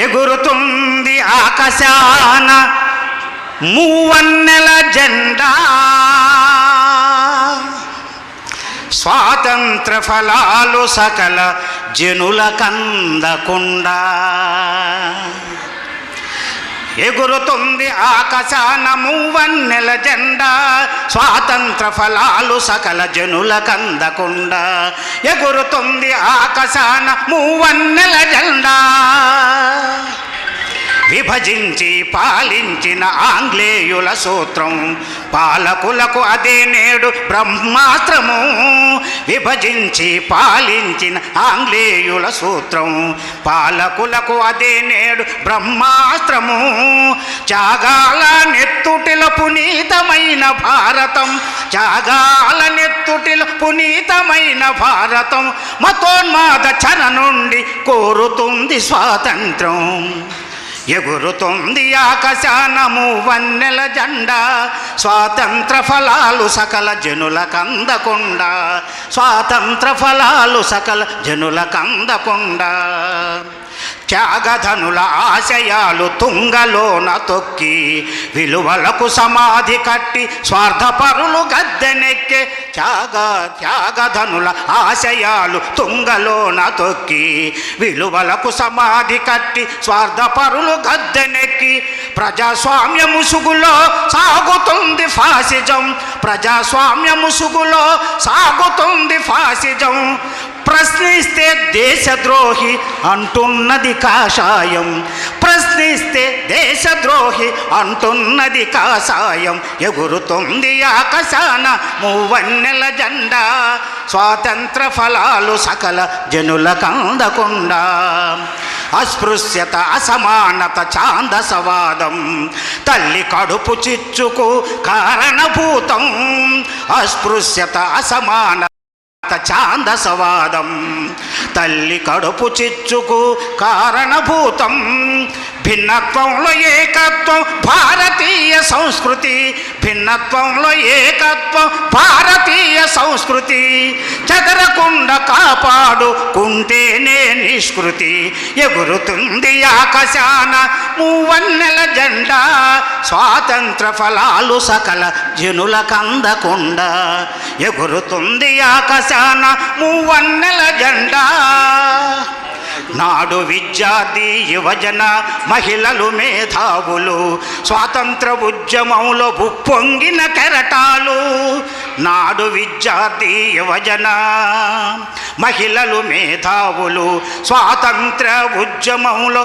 ఎగురుతుంది ఆకాశాన మూవన్నెల జెండా, స్వాతంత్ర ఫలాలు సకల జనులకందకుండా. ఎగురుతుంది ఆకాశాన మూవన్నెల జెండా, స్వాతంత్ర ఫలాలు సకల జనులకందకుండా. ఎగురుతుంది ఆకాశాన మూవన్నెల జెండా, విభజించి పాలించిన ఆంగ్లేయుల సూత్రం పాలకులకు అదే నేడు బ్రహ్మాస్త్రము. విభజించి పాలించిన ఆంగ్లేయుల సూత్రం పాలకులకు అదే నేడు బ్రహ్మాస్త్రము. త్యాగాల నెత్తుటిలో పునీతమైన భారతం, త్యాగాల నెత్తుటిలో పునీతమైన భారతం. మతోన్మాద చర నుండి కోరుతుంది స్వాతంత్రం. ఎగురుతుంది ఆకాశాన మూవన్నెల జెండా, స్వాతంత్ర ఫలాలు సకల జనులకందకుండా. స్వాతంత్ర ఫలాలు సకల జనులకందకుండా. త్యాగధనుల ఆశయాలు తుంగలోన తొక్కి విలువలకు సమాధి కట్టి స్వార్థపరులు గద్దెనెక్కే. త్యాగధనుల ఆశయాలు తుంగలోన తొక్కి విలువలకు సమాధి కట్టి స్వార్థపరులు గద్దెనెక్కి. ప్రజాస్వామ్య ముసుగులో సాగుతుంది ఫాసిజం, ప్రజాస్వామ్య ముసుగులో సాగుతుంది ఫాసిజం. ప్రశ్నిస్తే దేశద్రోహి అంటున్నది కాషాయం, ప్రశ్నిస్తే దేశద్రోహి అంటున్నది కాషాయం. ఎగురుతుంది ఆకాశాన మూవన్నెల జెండా, స్వాతంత్ర ఫలాలు సకల జనులకందకుండా. అస్పృశ్యత అసమానత ఛాందసవాదం తల్లి కడుపు చిచ్చుకు కారణభూతం. అస్పృశ్యత అసమానత ఛాందసవాదం తల్లి కడుపు చిచ్చుకు కారణభూతం. భిన్నత్వంలో ఏకత్వం భారతీయ సంస్కృతి, భిన్నత్వంలో ఏకత్వం భారతీయ సంస్కృతి. చెదరకుండా కాపాడుకుంటేనే నిష్కృతి. ఎగురుతుంది ఆకాశాన మూవన్నెల జెండా, స్వాతంత్ర ఫలాలు సకల జనులకందకుండా. ఎగురుతుంది ఆకాశాన మూవన్నెల జెండా. నాడు విద్యార్థి యువజన మహిళలు మేధావులు స్వాతంత్ర ఉద్యమంలో ఉప్పొంగిన కెరటాలు. నాడు విద్యార్థి యువజన మహిళలు మేధావులు స్వాతంత్ర ఉద్యమంలో